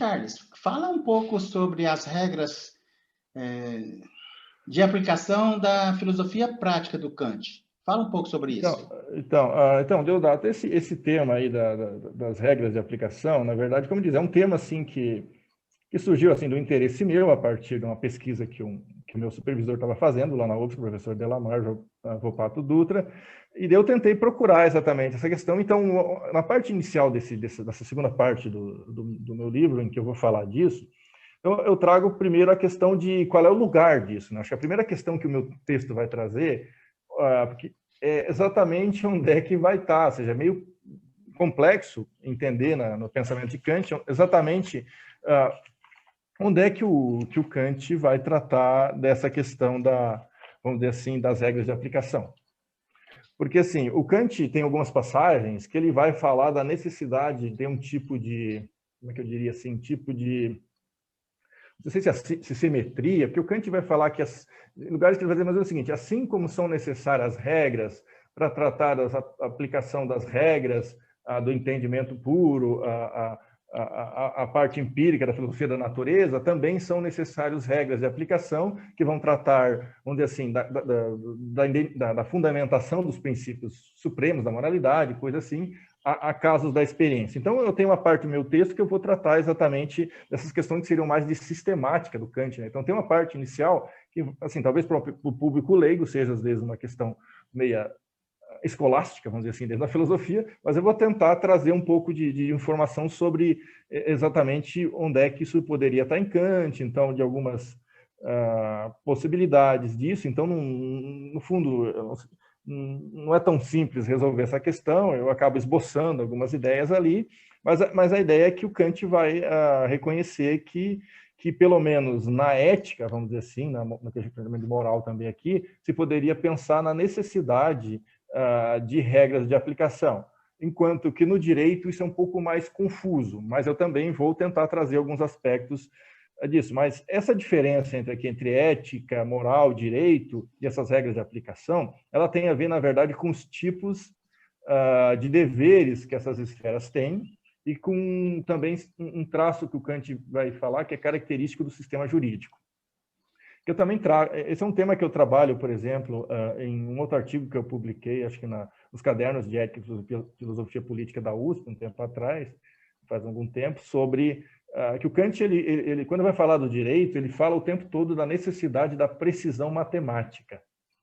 Charles, fala um pouco sobre as regras de aplicação da filosofia prática do Kant. Fala um pouco sobre isso. Então, Deodato, esse tema aí das regras de aplicação, na verdade, como diz, é um tema assim que surgiu assim do interesse meu a partir de uma pesquisa que o meu supervisor estava fazendo lá na UFSC, o professor Delamar Volpato Dutra, e daí eu tentei procurar exatamente essa questão. Então, na parte inicial dessa segunda parte do meu livro, em que eu vou falar disso, então eu trago primeiro a questão de qual é o lugar disso, né? Acho que a primeira questão que o meu texto vai trazer é exatamente onde é que vai estar, ou seja, é meio complexo entender no pensamento de Kant exatamente onde é que o Kant vai tratar dessa questão vamos dizer assim, das regras de aplicação. Porque, assim, o Kant tem algumas passagens que ele vai falar da necessidade de ter um tipo de, como é que eu diria assim, não sei se simetria, porque o Kant vai falar que lugares que ele vai dizer, mas é o seguinte, assim como são necessárias regras para tratar da aplicação das regras do entendimento puro, a parte empírica da filosofia da natureza, também são necessárias regras de aplicação que vão tratar, vamos dizer assim, da fundamentação dos princípios supremos da moralidade, coisa assim, a casos da experiência. Então, eu tenho uma parte do meu texto que eu vou tratar exatamente dessas questões que seriam mais de sistemática do Kant, né? Então, tem uma parte inicial que, assim, talvez para o público leigo seja, às vezes, uma questão meia escolástica, vamos dizer assim, dentro da filosofia, mas eu vou tentar trazer um pouco de informação sobre exatamente onde é que isso poderia estar em Kant, então, de algumas possibilidades disso. Então, no fundo, não é tão simples resolver essa questão, eu acabo esboçando algumas ideias ali, mas a ideia é que o Kant vai reconhecer que pelo menos na ética, vamos dizer assim, no que a gente chama de moral também aqui, se poderia pensar na necessidade de regras de aplicação, enquanto que no direito isso é um pouco mais confuso, mas eu também vou tentar trazer alguns aspectos disso. Mas essa diferença entre ética, moral, direito e essas regras de aplicação, ela tem a ver, na verdade, com os tipos de deveres que essas esferas têm e com também um traço que o Kant vai falar, que é característico do sistema jurídico. Eu também trago, esse é um tema que eu trabalho, por exemplo, em um outro artigo que eu publiquei, acho que nos cadernos de ética e filosofia política da USP, um tempo atrás, faz algum tempo, sobre que o Kant, ele, quando vai falar do direito, ele fala o tempo todo da necessidade da precisão matemática.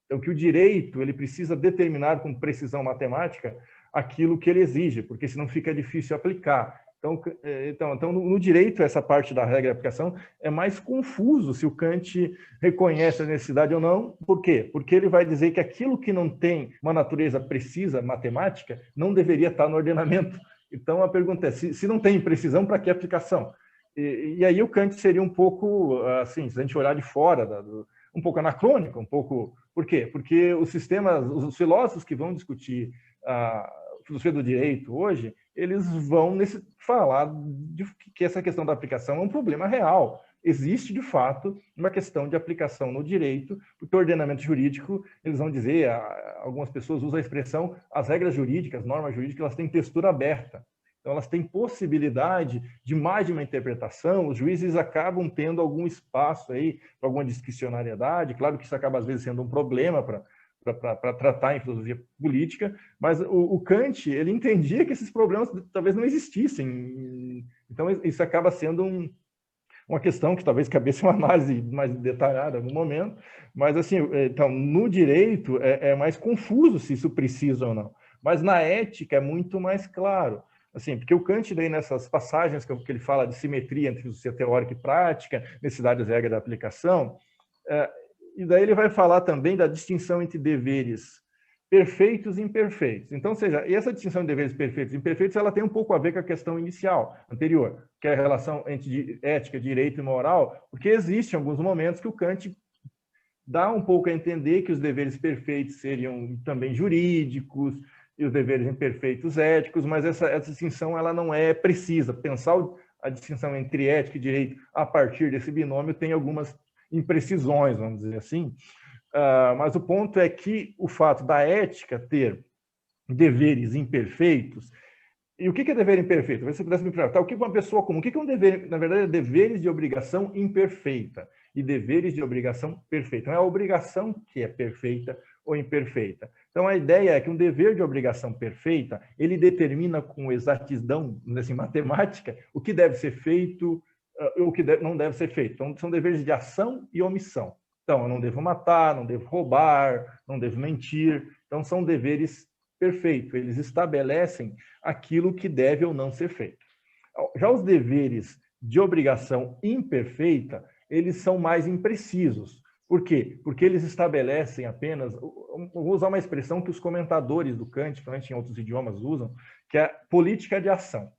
Então, que o direito ele precisa determinar com precisão matemática aquilo que ele exige, porque senão fica difícil aplicar. Então, no direito, essa parte da regra de aplicação é mais confuso se o Kant reconhece a necessidade ou não. Por quê? Porque ele vai dizer que aquilo que não tem uma natureza precisa, matemática, não deveria estar no ordenamento. Então, a pergunta é, se não tem precisão, para que aplicação? E aí o Kant seria um pouco, assim, se a gente olhar de fora, um pouco anacrônico, um pouco... Por quê? Porque os filósofos que vão discutir a filosofia do direito hoje, eles vão falar de que essa questão da aplicação é um problema real. Existe, de fato, uma questão de aplicação no direito, porque o ordenamento jurídico, eles vão dizer, algumas pessoas usam a expressão, as regras jurídicas, normas jurídicas, elas têm textura aberta. Então, elas têm possibilidade de mais de uma interpretação, os juízes acabam tendo algum espaço aí para alguma discricionariedade, claro que isso acaba, às vezes, sendo um problema para tratar em filosofia política, mas o Kant, ele entendia que esses problemas talvez não existissem. Então, isso acaba sendo uma questão que talvez cabesse uma análise mais detalhada em algum momento, mas, assim, então, no direito é mais confuso se isso precisa ou não, mas na ética é muito mais claro. Assim, porque o Kant, daí, nessas passagens que ele fala de simetria entre filosofia teórica e prática, necessidade das regras da aplicação, e daí ele vai falar também da distinção entre deveres perfeitos e imperfeitos. Então, ou seja, essa distinção de deveres perfeitos e imperfeitos, ela tem um pouco a ver com a questão inicial, anterior, que é a relação entre ética, direito e moral, porque existem alguns momentos que o Kant dá um pouco a entender que os deveres perfeitos seriam também jurídicos e os deveres imperfeitos éticos, mas essa distinção ela não é precisa. Pensar a distinção entre ética e direito a partir desse binômio tem algumas imprecisões, vamos dizer assim, mas o ponto é que o fato da ética ter deveres imperfeitos, E o que é dever imperfeito? Se você pudesse me perguntar, o que é uma pessoa comum? O que é um dever? Na verdade, é deveres de obrigação imperfeita e deveres de obrigação perfeita. Não é a obrigação que é perfeita ou imperfeita. Então, a ideia é que um dever de obrigação perfeita, ele determina com exatidão, assim, matemática, o que deve ser feito e o que não deve ser feito. Então, são deveres de ação e omissão. Então, eu não devo matar, não devo roubar, não devo mentir. Então, são deveres perfeitos. Eles estabelecem aquilo que deve ou não ser feito. Já os deveres de obrigação imperfeita, eles são mais imprecisos. Por quê? Porque eles estabelecem apenas, vou usar uma expressão que os comentadores do Kant, principalmente em outros idiomas, usam, que é política de ação.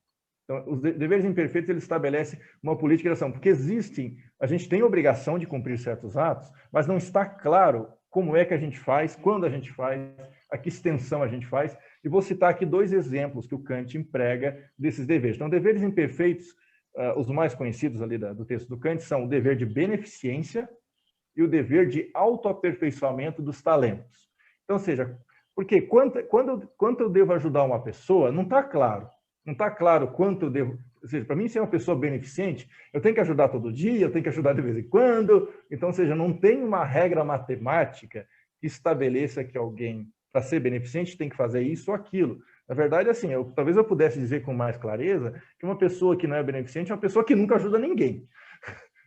Então, os deveres imperfeitos, eles estabelecem uma política de ação, porque a gente tem a obrigação de cumprir certos atos, mas não está claro como é que a gente faz, quando a gente faz, a que extensão a gente faz. E vou citar aqui 2 exemplos que o Kant emprega desses deveres. Então, deveres imperfeitos, os mais conhecidos ali do texto do Kant, são o dever de beneficência e o dever de autoaperfeiçoamento dos talentos. Então, ou seja, porque quanto eu devo ajudar uma pessoa, não está claro. Não está claro quanto eu devo... Ou seja, para mim, ser uma pessoa beneficente, eu tenho que ajudar todo dia, eu tenho que ajudar de vez em quando. Então, ou seja, não tem uma regra matemática que estabeleça que alguém, para ser beneficente, tem que fazer isso ou aquilo. Na verdade, assim, talvez eu pudesse dizer com mais clareza que uma pessoa que não é beneficente é uma pessoa que nunca ajuda ninguém.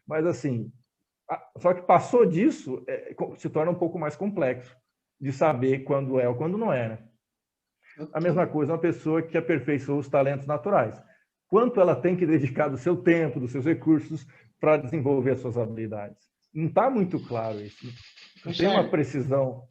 Mas, assim, só que passou disso, se torna um pouco mais complexo de saber quando é ou quando não é, né? Okay. A mesma coisa, uma pessoa que aperfeiçoa os talentos naturais. Quanto ela tem que dedicar do seu tempo, dos seus recursos para desenvolver as suas habilidades? Não está muito claro isso. Não tem uma precisão.